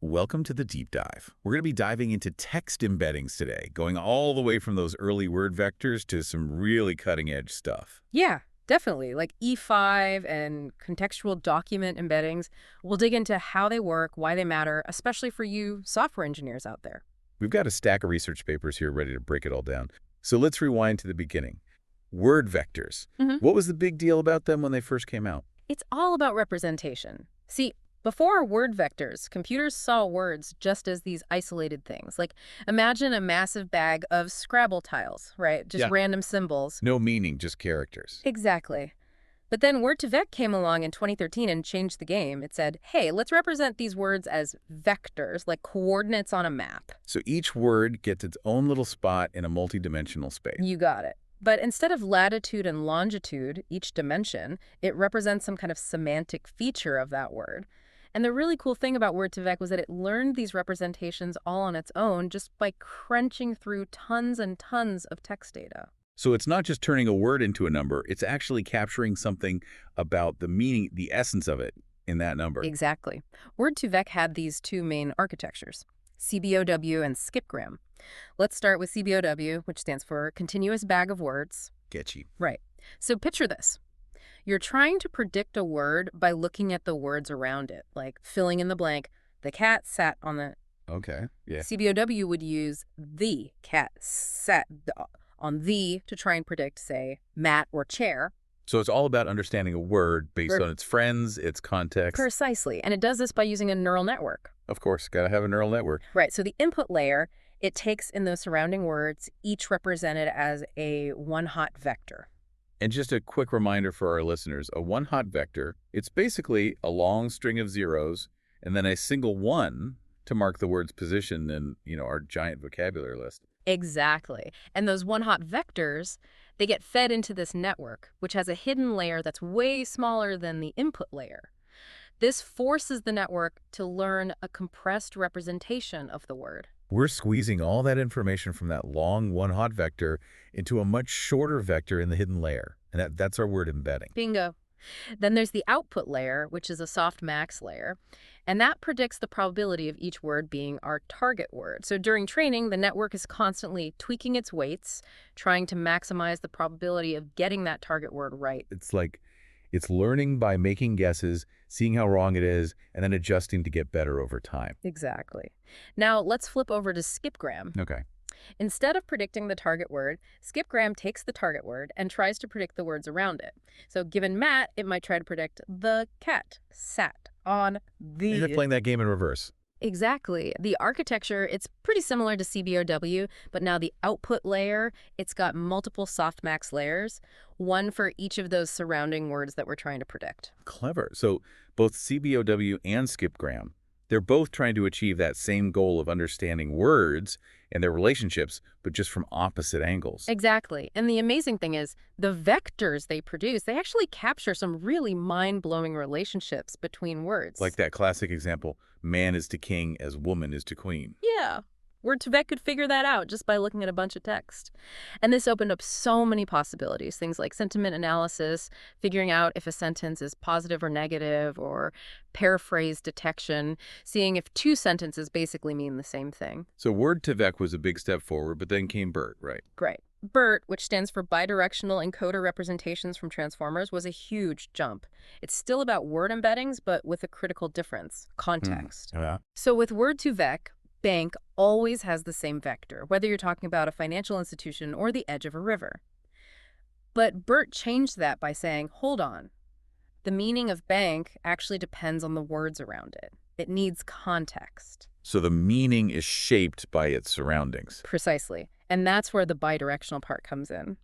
Welcome to the deep dive. We're going to be diving into text embeddings today, going all the way from those early word vectors to some really cutting-edge stuff. Yeah, definitely. Like E5 and contextual document embeddings. We'll dig into how they work, why they matter, especially for you software engineers out there. We've got a stack of research papers here ready to break it all down. So let's rewind to the beginning. Word vectors. hmm What was the big deal about them when they first came out? It's all about representation. See, before word vectors, computers saw words just as these isolated things. Like, imagine a massive bag of Scrabble tiles, right? Just Yeah. random symbols. No meaning, just characters. Exactly. But then word2vec came along in 2013 and changed the game. It said, hey, let's represent these words as vectors, like coordinates on a map. So each word gets its own little spot in a multidimensional space. You got it. But instead of latitude and longitude, each dimension, it represents some kind of semantic feature of that word. And the really cool thing about word2vec was that it learned these representations all on its own just by crunching through tons and tons of text data. So it's not just turning a word into a number, it's actually capturing something about the meaning, the essence of it in that number. Exactly. Word2vec had these two main architectures, CBOW and skipgram. Let's start with CBOW, which stands for Continuous Bag of Words. Getchy. Right. So picture this. You're trying to predict a word by looking at the words around it, like filling in the blank, the cat sat on the... Okay, yeah. CBOW would use the cat sat on the to try and predict, say, mat or chair. So it's all about understanding a word based on its friends, its context. Precisely. And it does this by using a neural network. Of course, gotta have a neural network. Right. So the input layer, it takes in those surrounding words, each represented as a one-hot vector. And just a quick reminder for our listeners, a one-hot vector, it's basically a long string of zeros and then a single one to mark the word's position in, our giant vocabulary list. Exactly. And those one-hot vectors, they get fed into this network, which has a hidden layer that's way smaller than the input layer. This forces the network to learn a compressed representation of the word. We're squeezing all that information from that long one-hot vector into a much shorter vector in the hidden layer. And that's our word embedding. Bingo. Then there's the output layer, which is a softmax layer, and that predicts the probability of each word being our target word. So during training, the network is constantly tweaking its weights, trying to maximize the probability of getting that target word right. It's learning by making guesses, seeing how wrong it is, and then adjusting to get better over time. Exactly. Now let's flip over to skipgram. Okay. Instead of predicting the target word, skipgram takes the target word and tries to predict the words around it. So given Matt, it might try to predict the cat sat on the... You're playing that game in reverse. Exactly. The architecture, it's pretty similar to CBOW, but now the output layer, it's got multiple softmax layers, one for each of those surrounding words that we're trying to predict. Clever. So both CBOW and skipgram, they're both trying to achieve that same goal of understanding words and their relationships, but just from opposite angles. Exactly. And the amazing thing is, the vectors they produce, they actually capture some really mind-blowing relationships between words. Like that classic example, man is to king as woman is to queen. Yeah. Word2vec could figure that out just by looking at a bunch of text. And this opened up so many possibilities, things like sentiment analysis, figuring out if a sentence is positive or negative, or paraphrase detection, seeing if two sentences basically mean the same thing. So word2vec was a big step forward, but then came BERT, right? Great. BERT, which stands for Bidirectional Encoder Representations from Transformers, was a huge jump. It's still about word embeddings, but with a critical difference, context. Yeah. So with word2vec, bank always has the same vector, whether you're talking about a financial institution or the edge of a river. But BERT changed that by saying, hold on, the meaning of bank actually depends on the words around it. It needs context. So the meaning is shaped by its surroundings. Precisely. And that's where the bidirectional part comes in.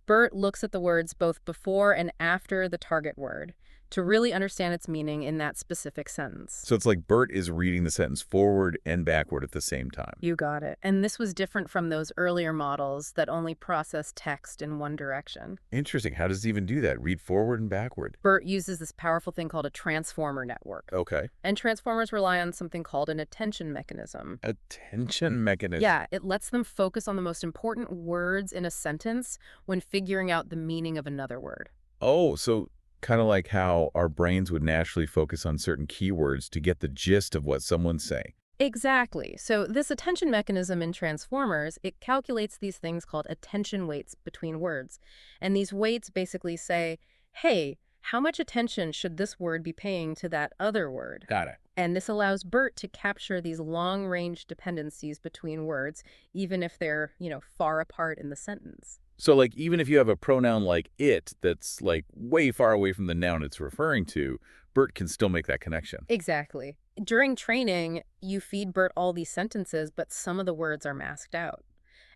BERT looks at the words both before and after the target word to really understand its meaning in that specific sentence. So it's like BERT is reading the sentence forward and backward at the same time. You got it. And this was different from those earlier models that only process text in one direction. Interesting. How does it even do that? Read forward and backward? BERT uses this powerful thing called a transformer network. Okay. And transformers rely on something called an attention mechanism. Attention mechanism. Yeah, it lets them focus on the most important words in a sentence when figuring out the meaning of another word. Oh, so kind of like how our brains would naturally focus on certain keywords to get the gist of what someone's saying. Exactly. So this attention mechanism in transformers, it calculates these things called attention weights between words. And these weights basically say, hey, how much attention should this word be paying to that other word? Got it. And this allows BERT to capture these long-range dependencies between words, even if they're, far apart in the sentence. So, like, even if you have a pronoun like it that's, like, way far away from the noun it's referring to, BERT can still make that connection. Exactly. During training, you feed BERT all these sentences, but some of the words are masked out.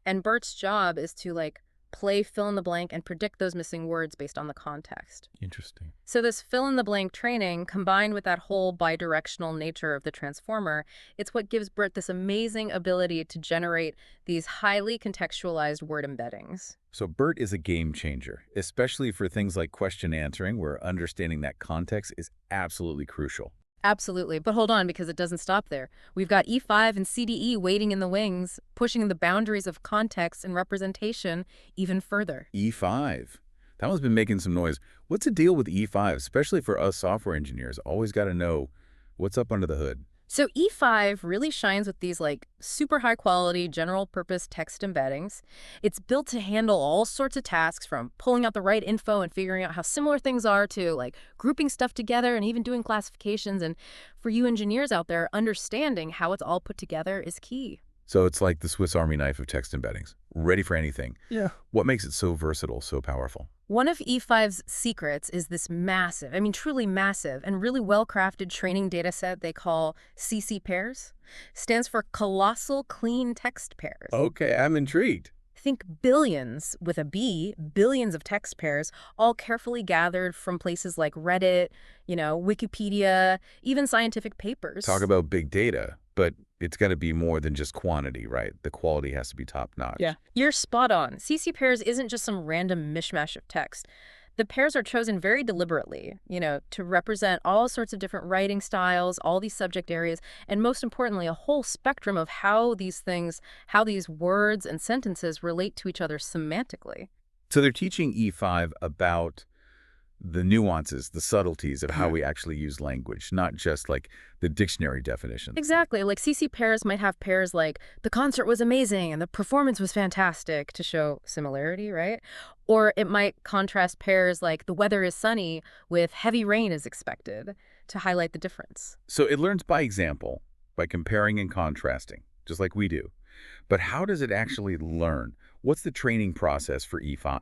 And BERT's job is to, play fill in the blank and predict those missing words based on the context. Interesting. So this fill in the blank training, combined with that whole bidirectional nature of the transformer, it's what gives BERT this amazing ability to generate these highly contextualized word embeddings. So BERT is a game changer, especially for things like question answering, where understanding that context is absolutely crucial. Absolutely. But hold on, because it doesn't stop there. We've got E5 and CDE waiting in the wings, pushing the boundaries of context and representation even further. E5. That one's been making some noise. What's the deal with E5, especially for us software engineers? Always got to know what's up under the hood. So E5 really shines with these super high quality general purpose text embeddings. It's built to handle all sorts of tasks, from pulling out the right info and figuring out how similar things are to grouping stuff together and even doing classifications. And for you engineers out there, understanding how it's all put together is key. So it's like the Swiss Army knife of text embeddings, ready for anything. Yeah. What makes it so versatile, so powerful? One of E5's secrets is this massive, truly massive, and really well-crafted training data set they call CC pairs. Stands for Colossal Clean Text Pairs. Okay, I'm intrigued. Think billions, with a B, billions of text pairs, all carefully gathered from places like Reddit, Wikipedia, even scientific papers. Talk about big data, but it's got to be more than just quantity, right? The quality has to be top-notch. Yeah. You're spot on. CC pairs isn't just some random mishmash of text. The pairs are chosen very deliberately, to represent all sorts of different writing styles, all these subject areas, and most importantly, a whole spectrum of how these words and sentences relate to each other semantically. So they're teaching E5 about the nuances, the subtleties of how we actually use language, not just like the dictionary definitions. Exactly. Like CC pairs might have pairs like the concert was amazing and the performance was fantastic to show similarity, right? Or it might contrast pairs like the weather is sunny with heavy rain is expected to highlight the difference. So it learns by example, by comparing and contrasting, just like we do. But how does it actually learn? What's the training process for E5?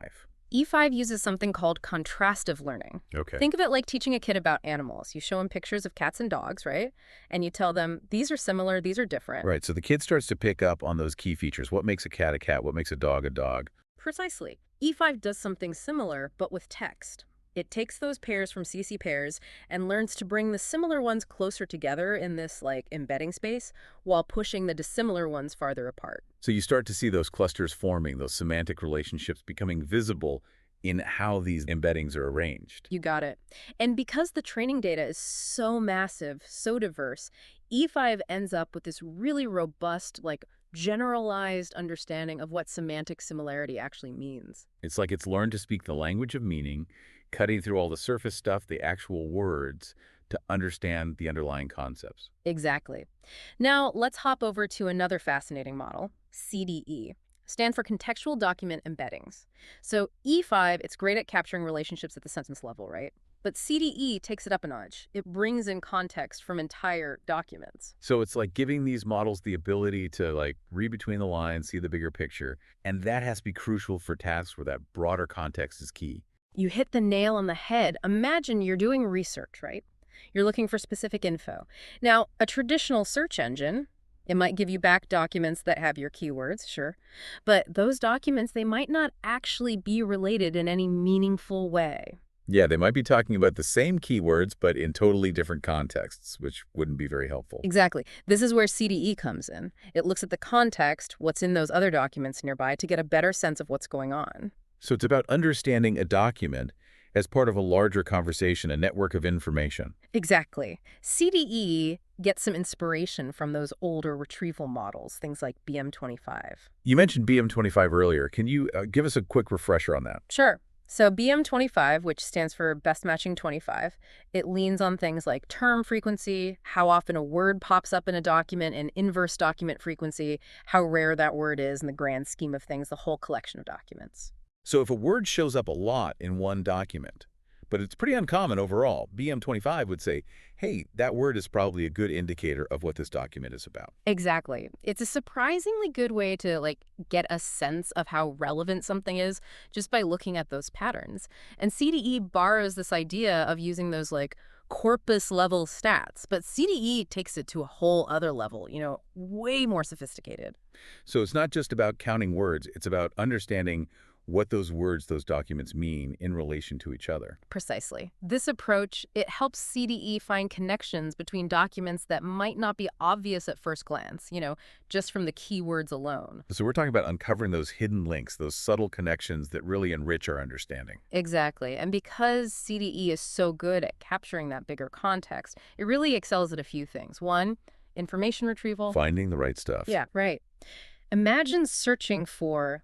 E5 uses something called contrastive learning. Okay. Think of it like teaching a kid about animals. You show them pictures of cats and dogs, right? And you tell them, these are similar, these are different. Right, so the kid starts to pick up on those key features. What makes a cat a cat? What makes a dog a dog? Precisely. E5 does something similar, but with text. It takes those pairs from CC pairs and learns to bring the similar ones closer together in this embedding space while pushing the dissimilar ones farther apart. So you start to see those clusters forming, those semantic relationships becoming visible in how these embeddings are arranged. You got it. And because the training data is so massive, so diverse, E5 ends up with this really robust, generalized understanding of what semantic similarity actually means. It's like it's learned to speak the language of meaning, cutting through all the surface stuff, the actual words, to understand the underlying concepts. Exactly. Now, let's hop over to another fascinating model, CDE. Stand for Contextual Document Embeddings. So E5, it's great at capturing relationships at the sentence level, right? But CDE takes it up a notch. It brings in context from entire documents. So it's like giving these models the ability to read between the lines, see the bigger picture, and that has to be crucial for tasks where that broader context is key. You hit the nail on the head. Imagine you're doing research, right? You're looking for specific info. Now, a traditional search engine, it might give you back documents that have your keywords, sure. But those documents, they might not actually be related in any meaningful way. Yeah, they might be talking about the same keywords, but in totally different contexts, which wouldn't be very helpful. Exactly. This is where CDE comes in. It looks at the context, what's in those other documents nearby, to get a better sense of what's going on. So it's about understanding a document as part of a larger conversation, a network of information. Exactly. CDE gets some inspiration from those older retrieval models, things like BM25. You mentioned BM25 earlier. Can you give us a quick refresher on that? Sure. So BM25, which stands for Best Matching 25, it leans on things like term frequency, how often a word pops up in a document, and inverse document frequency, how rare that word is in the grand scheme of things, the whole collection of documents. So if a word shows up a lot in one document, but it's pretty uncommon overall, BM25 would say, hey, that word is probably a good indicator of what this document is about. Exactly. It's a surprisingly good way to get a sense of how relevant something is just by looking at those patterns. And CDE borrows this idea of using those corpus level stats, but CDE takes it to a whole other level, way more sophisticated. So it's not just about counting words, it's about understanding what those words, those documents mean in relation to each other. Precisely. This approach, it helps CDE find connections between documents that might not be obvious at first glance, just from the keywords alone. So we're talking about uncovering those hidden links, those subtle connections that really enrich our understanding. Exactly. And because CDE is so good at capturing that bigger context, it really excels at a few things. One, information retrieval. Finding the right stuff. Yeah, right. Imagine searching for,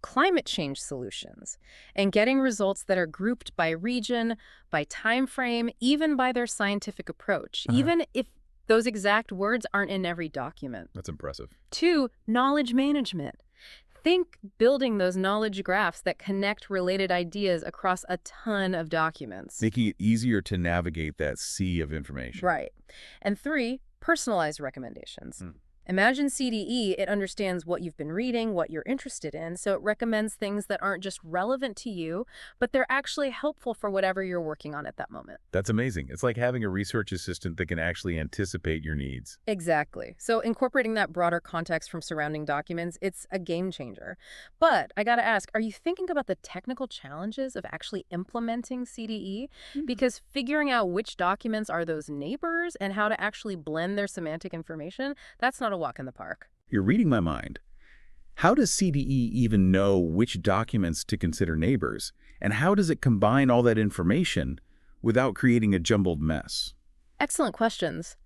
climate change solutions and getting results that are grouped by region, by time frame, even by their scientific approach, even if those exact words aren't in every document. That's impressive. Two, knowledge management. Think building those knowledge graphs that connect related ideas across a ton of documents. Making it easier to navigate that sea of information. Right. And three, personalized recommendations. Imagine CDE, it understands what you've been reading, what you're interested in, so it recommends things that aren't just relevant to you, but they're actually helpful for whatever you're working on at that moment. That's amazing. It's like having a research assistant that can actually anticipate your needs. Exactly. So incorporating that broader context from surrounding documents, it's a game changer. But I gotta ask, are you thinking about the technical challenges of actually implementing CDE? Because figuring out which documents are those neighbors and how to actually blend their semantic information, that's not a walk in the park. You're reading my mind. How does CDE even know which documents to consider neighbors? And how does it combine all that information without creating a jumbled mess? Excellent questions.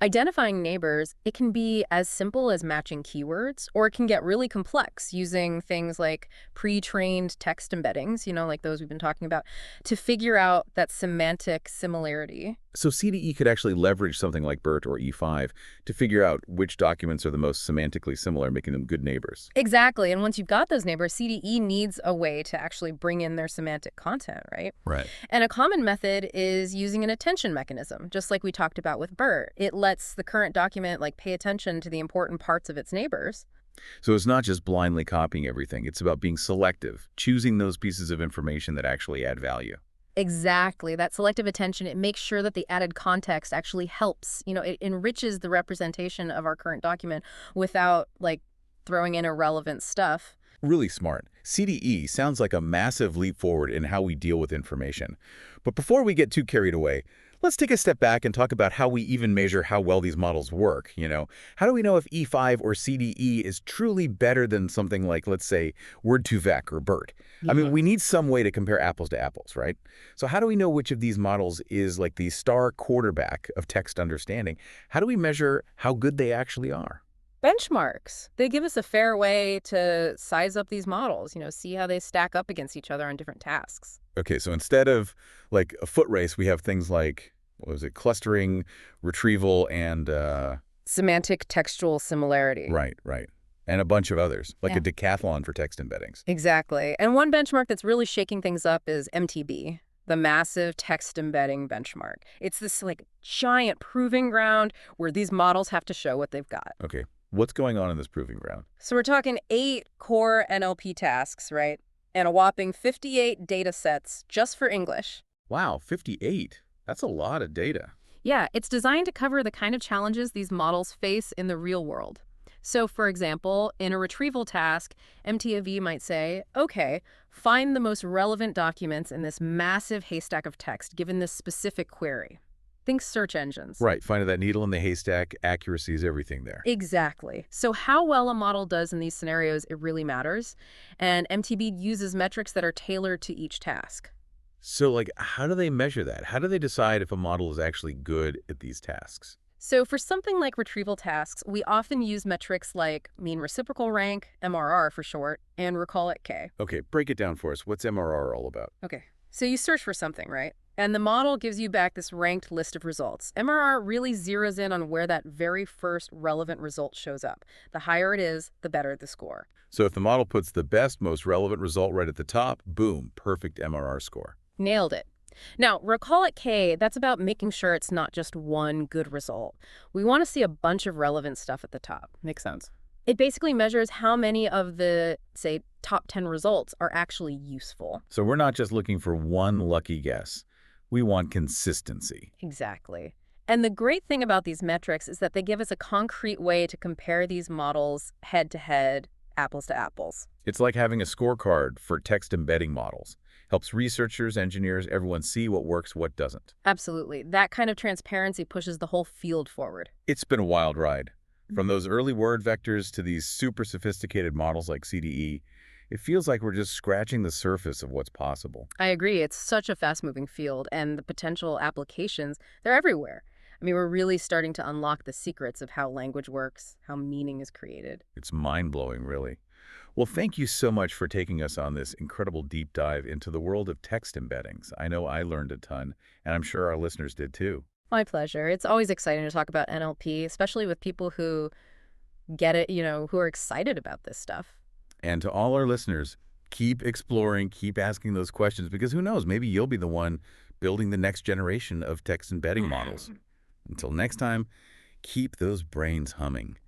Identifying neighbors, it can be as simple as matching keywords, or it can get really complex using things like pre-trained text embeddings, like those we've been talking about, to figure out that semantic similarity. So CDE could actually leverage something like BERT or E5 to figure out which documents are the most semantically similar, making them good neighbors. Exactly. And once you've got those neighbors, CDE needs a way to actually bring in their semantic content, right? Right. And a common method is using an attention mechanism, just like we talked about with BERT. It lets the current document pay attention to the important parts of its neighbors. So it's not just blindly copying everything. It's about being selective, choosing those pieces of information that actually add value. Exactly. That selective attention, it makes sure that the added context actually helps. It enriches the representation of our current document without, throwing in irrelevant stuff. Really smart. CDE sounds like a massive leap forward in how we deal with information. But before we get too carried away, let's take a step back and talk about how we even measure how well these models work, How do we know if E5 or CDE is truly better than something like, let's say, word2vec or BERT? I mean, we need some way to compare apples to apples, right? So how do we know which of these models is like the star quarterback of text understanding? How do we measure how good they actually are? Benchmarks. They give us a fair way to size up these models, see how they stack up against each other on different tasks. Okay, so instead of like a foot race, we have things like, what was it, clustering, retrieval, and Semantic textual similarity. right. And a bunch of others, like Yeah. a decathlon for text embeddings. Exactly. And one benchmark that's really shaking things up is MTEB, the massive text embedding benchmark. It's this giant proving ground where these models have to show what they've got. Okay, what's going on in this proving ground? So we're talking 8 core NLP tasks, right? And a whopping 58 data sets just for English. Wow, 58. That's a lot of data. Yeah, it's designed to cover the kind of challenges these models face in the real world. So, for example, in a retrieval task, MTEB might say, okay, find the most relevant documents in this massive haystack of text given this specific query. Think search engines. Right, finding that needle in the haystack, accuracy is everything there. Exactly. So how well a model does in these scenarios, it really matters. And MTEB uses metrics that are tailored to each task. So, how do they measure that? How do they decide if a model is actually good at these tasks? So for something like retrieval tasks, we often use metrics like mean reciprocal rank, MRR for short, and recall at K. Okay, break it down for us. What's MRR all about? Okay, so you search for something, right? And the model gives you back this ranked list of results. MRR really zeroes in on where that very first relevant result shows up. The higher it is, the better the score. So if the model puts the best, most relevant result right at the top, boom, perfect MRR score. Nailed it. Now, recall at K, that's about making sure it's not just one good result. We want to see a bunch of relevant stuff at the top. Makes sense. It basically measures how many of the, say, top 10 results are actually useful. So we're not just looking for one lucky guess. We want consistency. Exactly. And the great thing about these metrics is that they give us a concrete way to compare these models head-to-head, apples to apples. It's like having a scorecard for text embedding models. Helps researchers, engineers, everyone see what works, what doesn't. Absolutely. That kind of transparency pushes the whole field forward. It's been a wild ride. From those early word vectors to these super sophisticated models like CDE, it feels like we're just scratching the surface of what's possible. I agree. It's such a fast-moving field, and the potential applications, they're everywhere. I mean, we're really starting to unlock the secrets of how language works, how meaning is created. It's mind-blowing, really. Well, thank you so much for taking us on this incredible deep dive into the world of text embeddings. I know I learned a ton, and I'm sure our listeners did too. My pleasure. It's always exciting to talk about NLP, especially with people who get it, who are excited about this stuff. And to all our listeners, keep exploring, keep asking those questions, because who knows, maybe you'll be the one building the next generation of text embedding models. Until next time, keep those brains humming.